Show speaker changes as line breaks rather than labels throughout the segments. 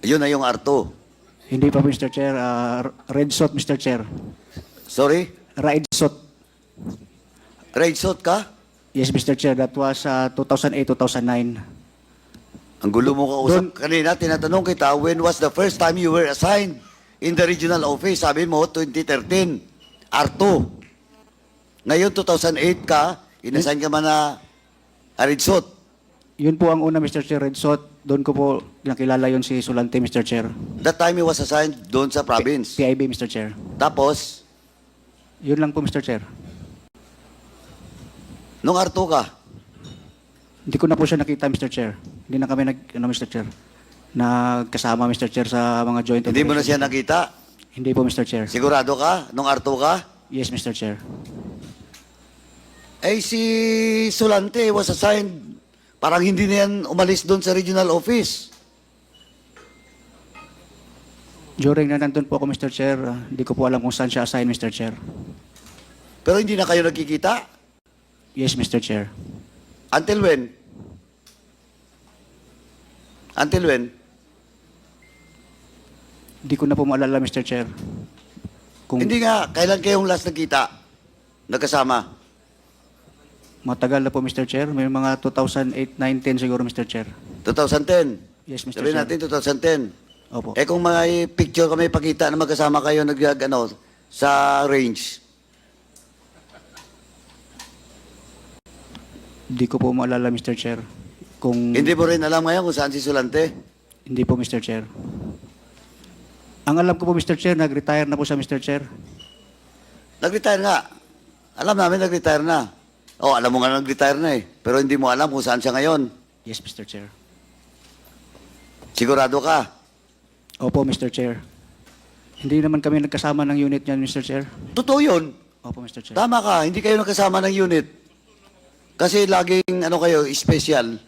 Yun na yung R2.
Hindi pa, Mr. Chair. Red suit, Mr. Chair.
Sorry?
Red suit.
Red suit ka?
Yes, Mr. Chair. That was 2008-2009.
Ang gulo mo kausap. Kanina, tinatanong kita, when was the first time you were assigned in the regional office? Sabi mo, 2013. R2. Ngayon, 2008 ka, inassign ka man na red suit.
Yun po ang una, Mr. Chair, red suit. Doon ko po nakilala yun si Sulante, Mr. Chair.
That time he was assigned doon sa province.
PIB, Mr. Chair.
Tapos,
Yun lang po, Mr. Chair.
nung R2 ka,
Hindi ko na po siya nakita, Mr. Chair. Hindi na kami Mr. Chair, nagkasama, Mr. Chair, sa mga joint
hindi mo na
operations.
siya nakita.
Hindi po, Mr. Chair.
Sigurado ka? Nung R2 ka?
Yes, Mr. Chair.
Eh, si Sulante was assigned, parang hindi na yan umalis doon sa regional office.
During na nandun po ako, Mr. Chair, hindi ko po alam kung saan siya assign, Mr. Chair.
Pero hindi na kayo nagkikita?
Yes, Mr. Chair.
Until when? Until when?
Hindi ko na po maalala, Mr. Chair. Kung
Hindi nga, kailan kayong last nagkita? Nagkasama?
matagal na po, Mr. Chair. May mga 2008, 9, 10 siguro, Mr. Chair.
2010?
Yes, Mr.
Sabihin
Chair.
natin 2010.
Opo.
Eh kung may picture kami pakita na magkasama kayo sa range,
Hindi ko po maalala, Mr. Chair. Kung
hindi mo rin alam ngayon kung saan si Sulante?
Hindi po, Mr. Chair. Ang alam ko po, Mr. Chair, nag-retire na po siya, Mr. Chair.
Nag-retire nga. Alam namin nag-retire na. Oh, alam mo nga nag-retire na eh. Pero hindi mo alam kung saan siya ngayon.
Yes, Mr. Chair.
Sigurado ka?
Opo, Mr. Chair. Hindi naman kami nagkasama ng unit niyan, Mr. Chair.
Totoo yun.
Opo, Mr. Chair.
Tama ka, hindi kayo nagkasama ng unit. Kasi laging, kayo, special.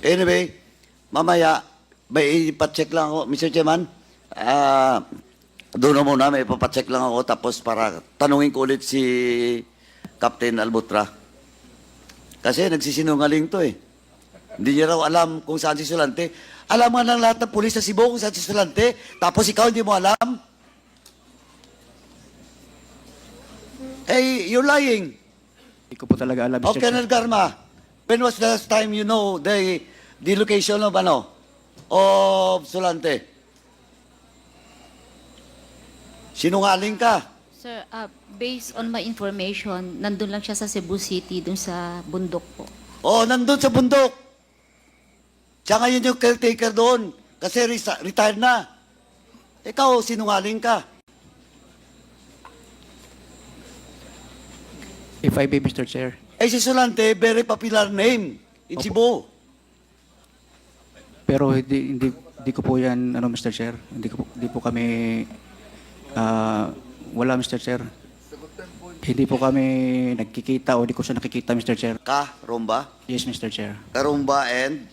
Anyway, mamaya, may ipacheck lang ako. Mr. Chairman, doon na muna, may ipapacheck lang ako tapos para tanungin ko ulit si Captain Albutra. Kasi nagsisinungaling to eh. Hindi niya raw alam kung saan si Sulante. Alam nga ng lahat ng pulis sa Cebu kung saan si Sulante, tapos ikaw hindi mo alam? Eh, you're lying.
Hindi ko po talaga alam, Mr.
Okay,
Chair.
Colonel Garma, when was the last time you know the location of of Sulante? Sinungaling ka.
Sir, based on my information, nandun lang siya sa Cebu City, dun sa bundok po.
Oh, nandun sa bundok. Siya ngayon yung caretaker doon kasi retired na. Ikaw, sinungaling ka.
If I may, Mr. Chair.
Eh, si Sulante, very popular name in Cebu.
Pero hindi ko po yan, Mr. Chair. Hindi po kami, wala, Mr. Chair. Hindi po kami nagkikita o hindi ko siya nakikita, Mr. Chair.
Ka, Rumba?
Yes, Mr. Chair.
Karumba and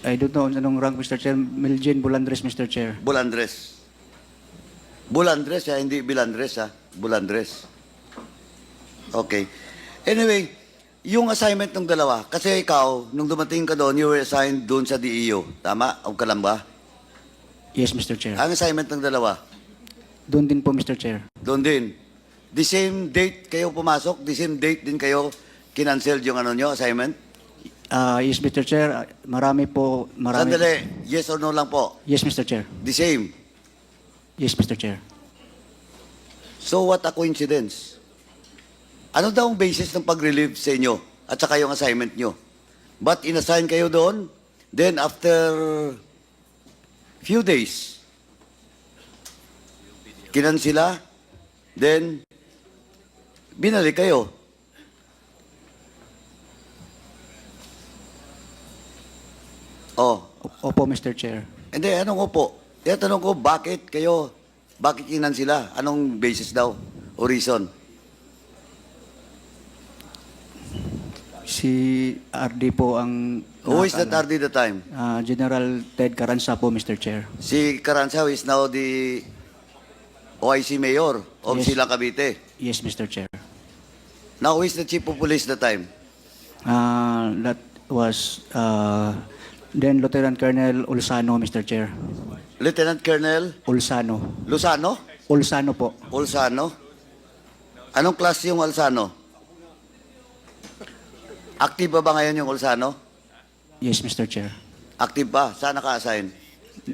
I don't know anong rank, Mr. Chair. Miljen Bulandres, Mr. Chair.
Bulandres. Bulandres, hindi Bilandres, Bulandres. Okay. Anyway, yung assignment ng dalawa, kasi ikaw, nung dumating ka doon, you were assigned doon sa DEO. Tama? O ka lang ba?
Yes, Mr. Chair.
Ang assignment ng dalawa,
Doon din po, Mr. Chair.
doon din. The same date kayo pumasok? The same date din kayo kinancel yung assignment?
Yes, Mr. Chair. Marami.
Sandali, yes or no lang po?
Yes, Mr. Chair.
The same.
Yes, Mr. Chair.
So what a coincidence. Ano daw ang basis ng pag-relieve sa inyo at saka yung assignment nyo? But inassign kayo doon, then after few days, kinansila, then binalik kayo. Oh,
Opo, Mr. Chair.
hindi, anong opo? Tanong ko, bakit kinansila? Anong basis daw o reason?
Si RD po ang...
Who is that RD the time?
General Ted Caranza po, Mr. Chair.
Si Caranza is now the OIC Mayor of
Yes.
Silang Cavite.
Yes, Mr. Chair.
Now, who is the Chief of Police that time?
That was then Lieutenant Colonel Ulsano, Mr. Chair.
Lieutenant Colonel
Ulsano.
Luzano?
Ulsano po.
Ulsano? Anong klase yung Ulsano? Active ba ngayon yung Ulsano?
Yes, Mr. Chair.
Active ba? Saan naka-assign?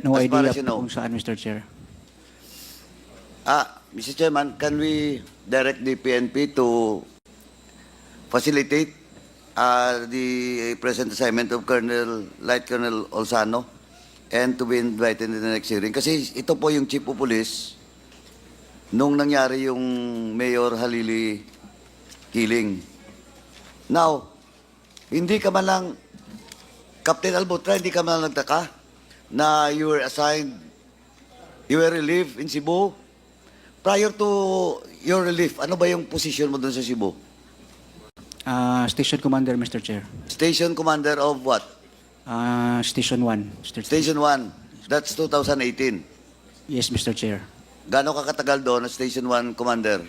No
As far
idea
as you know.
kung saan, Mr. Chair.
Mr. Chairman, can we direct the PNP to facilitate the present assignment of Light Colonel Olsano and to be invited in the next hearing? Kasi ito po yung Chief of Police nung nangyari yung Mayor Halili killing. Now, hindi ka man lang, Captain Albutra, hindi ka man lang nagtaka na you were assigned, you were relieved in Cebu. Prior to your relief, ano ba yung position mo doon sa Cebu?
Station Commander, Mr. Chair.
Station Commander of what?
Station 1, Mr. Chair.
Station 1. That's 2018.
Yes, Mr. Chair.
Gano'ng kakatagal doon na Station 1 Commander?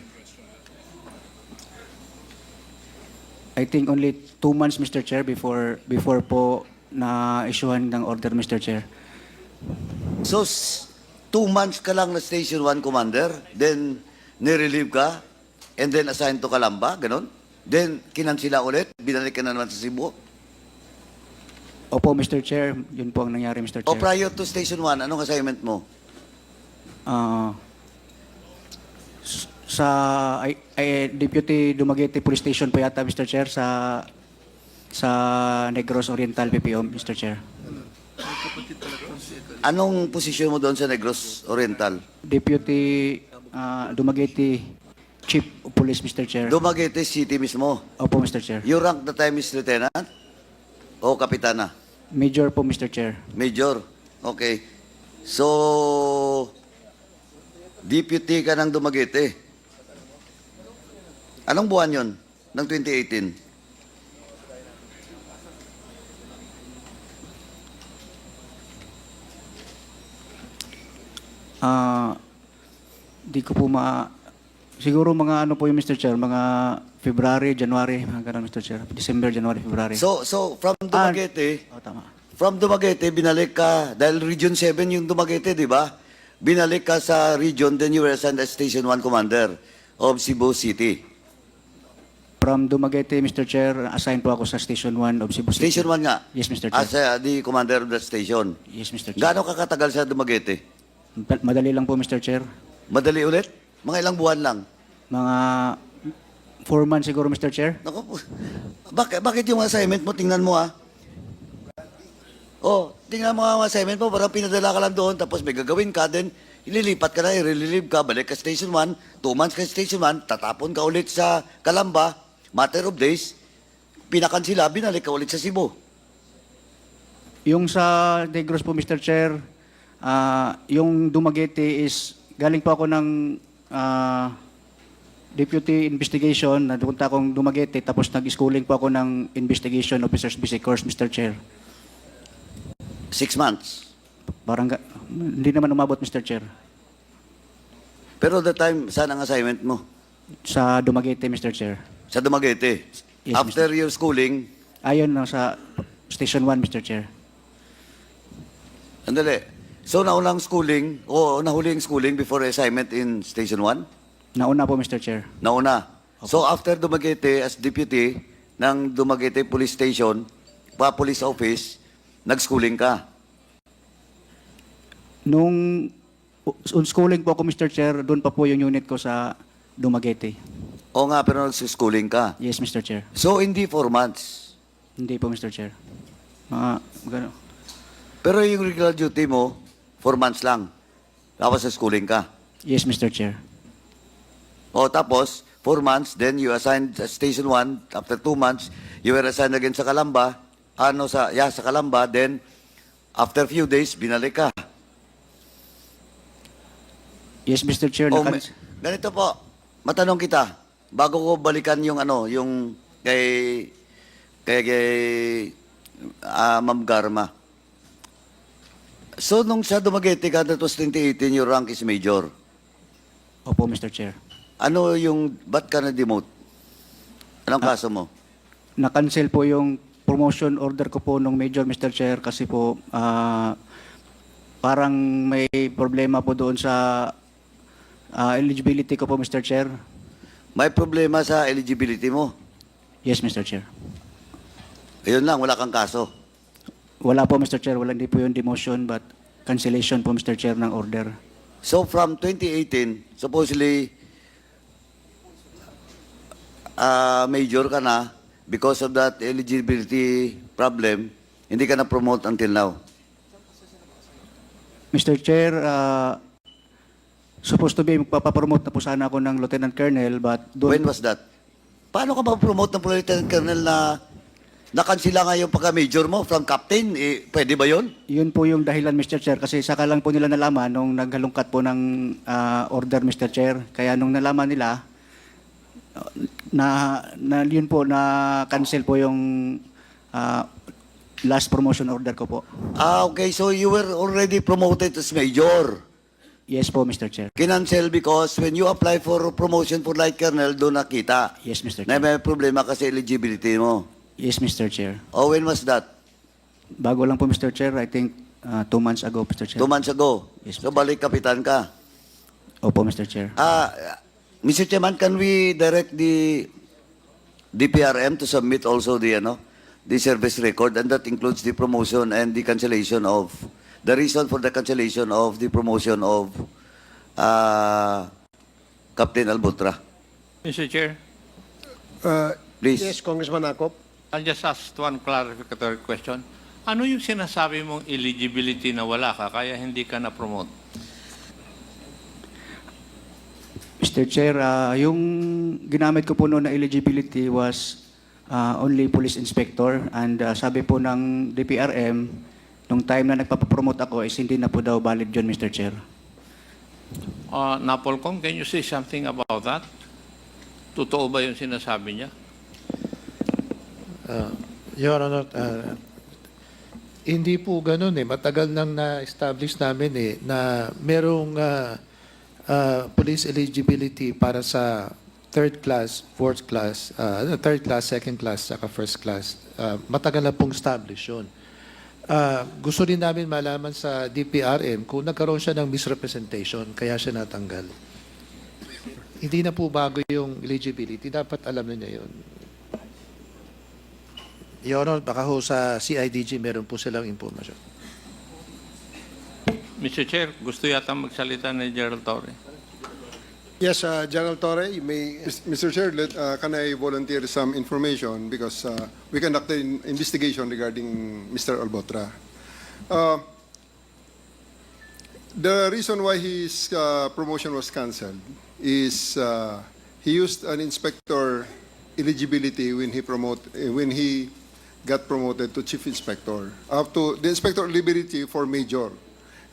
I think only 2 months, Mr. Chair, before po na-issuehan ng order, Mr. Chair.
So, 2 months ka lang na Station 1 Commander, then nirelieve ka, and then assigned to Calamba, ganon? Then, kinansila ulit, binalik ka na naman sa Cebu?
Opo, Mr. Chair. Yun po ang nangyari, Mr.
O
Chair.
prior to Station 1, anong assignment mo?
Sa Deputy Dumaguete Police Station po yata, Mr. Chair, sa Negros Oriental PPO, Mr. Chair.
Anong posisyon mo doon sa Negros Oriental?
Deputy Dumaguete Chief of Police, Mr. Chair.
Dumaguete City mismo.
Opo, Mr. Chair.
Your rank that time is Lieutenant? O Kapitana?
Major po, Mr. Chair.
Major. Okay. So, deputy ka ng Dumaguete. Anong buwan yon ng 2018?
Di ko po siguro mga ano po yung Mr. Chair, mga February, January, mga ganun, Mr. Chair. December, January, February.
So from Dumaguete,
Tama.
from Dumaguete, binalik ka, dahil Region 7 yung Dumaguete, di ba? Binalik ka sa region, then you were assigned as Station 1 Commander of Cebu City.
From Dumaguete, Mr. Chair, assigned po ako sa Station 1 of Cebu City.
Station 1 nga?
Yes, Mr. Chair.
As the commander of that station.
Yes, Mr. Chair.
Gaano ka katagal sa Dumaguete?
Madali lang po, Mr. Chair.
Madali ulit? Mga ilang buwan lang?
Mga 4 months siguro, Mr. Chair.
Naku po. Bakit yung assignment mo? Tingnan mo tingnan mo ang assignment mo. Parang pinadala ka lang doon, tapos may gagawin ka, then ililipat ka na, i-relieve ka, balik ka Station 1, 2 months ka Station 1, tatapon ka ulit sa Calamba, matter of days, pinakansila, binalik ka ulit sa Cebu.
Yung sa Negros po, Mr. Chair, yung Dumaguete is, galing po ako ng Deputy Investigation, napunta akong Dumaguete, tapos nag-schooling po ako ng Investigation Officers Basic Course, Mr. Chair.
6 months.
Parang, hindi naman umabot, Mr. Chair.
Pero that time, saan ang assignment mo?
Sa Dumaguete, Mr. Chair.
Sa Dumaguete.
Yes,
After your schooling,
Ayun, sa Station 1, Mr. Chair.
andali. So, naunang schooling, o nahuling schooling before assignment in Station 1?
Nauna po, Mr. Chair.
Nauna. So, after Dumaguete, as deputy ng Dumaguete Police Station, Police Office, nag-schooling ka.
Nung schooling po ako, Mr. Chair, doon pa po yung unit ko sa Dumaguete.
O nga, pero nag-schooling ka.
Yes, Mr. Chair.
So, hindi 4 months.
Hindi po, Mr. Chair. Gano.
Pero yung regular duty mo, 4 months lang. Tapos schooling ka.
Yes, Mr. Chair.
O tapos, 4 months, then you assigned sa Station 1. After 2 months, you were assigned again sa Calamba. Sa Calamba. Then, after few days, binalik ka.
Yes, Mr. Chair.
Ganito po, matanong kita, bago ko balikan yung yung kay Ma'am Garma. So, nung sa Dumaguete ka, that was 2018, your rank is major.
Opo, Mr. Chair.
Ano yung, ba't ka na-demote? Anong kaso mo?
Na-cancel po yung promotion order ko po nung major, Mr. Chair, kasi po parang may problema po doon sa eligibility ko po, Mr. Chair.
May problema sa eligibility mo.
Yes, Mr. Chair.
Ayun lang, wala kang kaso.
Wala po, Mr. Chair. Wala, hindi po yung demotion, but cancellation po, Mr. Chair, ng order.
So from 2018, supposedly, major ka na, because of that eligibility problem, hindi ka na-promote until now.
Mr. Chair, supposed to be magpapapromote na po sana ako ng Lieutenant Colonel, but
When
doon
was that? Paano ka ma-promote ng Lieutenant Colonel na nakansila nga yung pagka-major mo from captain? Pwede ba yun?
yun po yung dahilan, Mr. Chair, kasi saka lang po nila nalaman nung naghalungkat po ng order, Mr. Chair. Kaya nung nalaman nila, yun po, na-cancel po yung last promotion order ko po.
Okay. So you were already promoted as major.
Yes po, Mr. Chair.
Kinancel because when you apply for promotion for light colonel, doon nakita
Yes, Mr.
na
Chair.
may problema kasi eligibility mo.
Yes, Mr. Chair.
Oh, when was that?
Bago lang po, Mr. Chair. I think 2 months ago, Mr. Chair.
2 months ago.
Yes,
So balik kapitan ka.
Opo, Mr. Chair.
Mr. Chairman, can we direct the DPRM to submit also the service record, and that includes the promotion and the cancellation of the reason for the cancellation of the promotion of Captain Albutra.
Mr. Chair,
Please.
Yes, Congressman Akop.
I'll just ask one clarificatory question. Ano yung sinasabi mong eligibility na wala ka kaya hindi ka na-promote?
Mr. Chair, yung ginamit ko po noon na eligibility was only police inspector, and sabi po ng DPRM, nung time na nagpapapromote ako is hindi na po daw valid yun, Mr. Chair.
Napolcom, can you say something about that? Totoo ba yung sinasabi niya?
Your Honor, hindi po ganun eh. Matagal nang na-establish namin na merong police eligibility para sa third class, fourth class, third class, second class, saka first class. Matagal na pong establish yun. Gusto rin namin malaman sa DPRM kung nagkaroon siya ng misrepresentation, kaya siya natanggal. Hindi na po bago yung eligibility. Dapat alam niya yun. Your Honor, baka ho sa CIDG meron po silang impormasyon.
Mr. Chair, gusto yata magsalita ni Gerald Torre.
Yes, General Torre, you may. Mr. Chair, can I volunteer some information because we conducted an investigation regarding Mr. Albotra. The reason why his promotion was cancelled is he used an inspector eligibility when he got promoted to chief inspector, up to the inspector eligibility for major.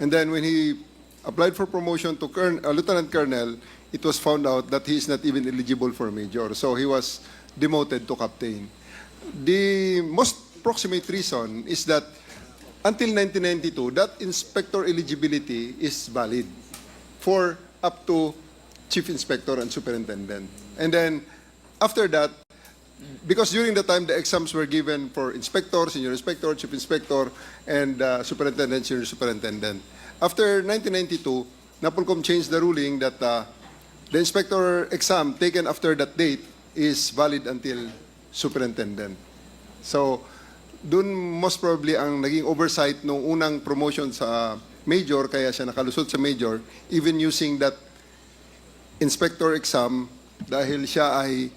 And then when he applied for promotion to lieutenant colonel, it was found out that he is not even eligible for major. So he was demoted to captain. The most proximate reason is that until 1992, that inspector eligibility is valid for up to chief inspector and superintendent. And then after that, because during the time the exams were given for inspector, senior inspector, chief inspector, and superintendent, senior superintendent. After 1992, NAPOLCOM changed the ruling that the inspector exam taken after that date is valid until superintendent. So, dun most probably ang naging oversight nung unang promotion sa major, kaya siya nakalusot sa major, even using that inspector exam dahil siya ay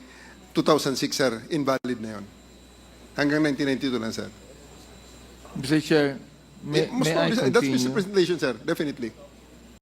2006, sir, invalid na yun. Hanggang 1992 lang, sir.
Mr. Chair, may I
That's
continue?
misrepresentation, sir, definitely.